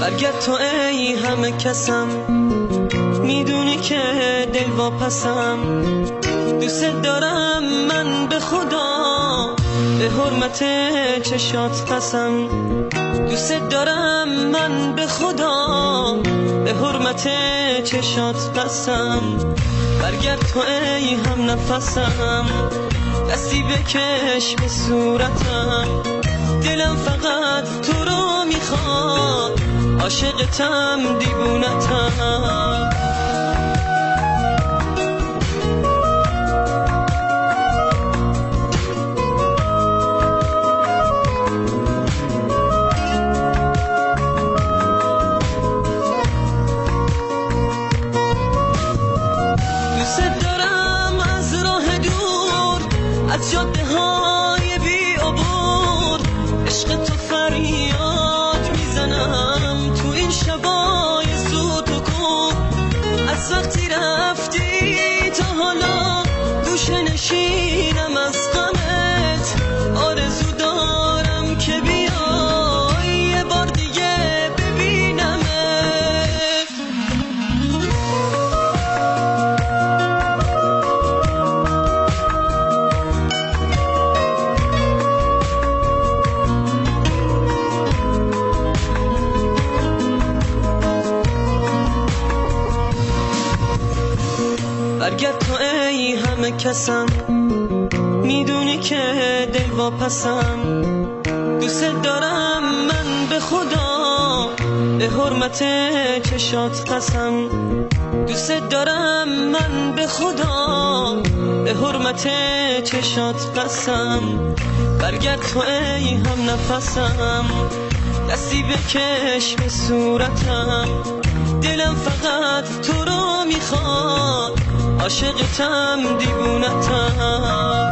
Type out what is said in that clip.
برگرد تو ای همه کسم، میدونی که دل واپسم. دوست دارم من به خدا، به حرمت چشات قسم. دوست دارم من به خدا، به حرمت چشات قسم. برگرد تو ای هم نفسم، دستی بکش به صورتم. دلم فقط تو رو میخواد، عاشقتم دیوونتم. دوست دارم از راه دور، از جاده های بی عبور، عشق تو فریاد میزنم تو این شبای سوت و کور. از وقتی رفتی تا حالا گوشه نشینم از غمت. آرزو دارم که بیای یه بار دیگه ببینمت. برگرد تو ای همه کسم، میدونی که دل واپسم. دوست دارم من به خدا، به حرمت چشات قسم. دوست دارم من به خدا، به حرمت چشات قسم. برگرد تو ای هم نفسم، دستی بکش به صورتم. دلم فقط تو رو میخواد، عاشقتم دیوونتم.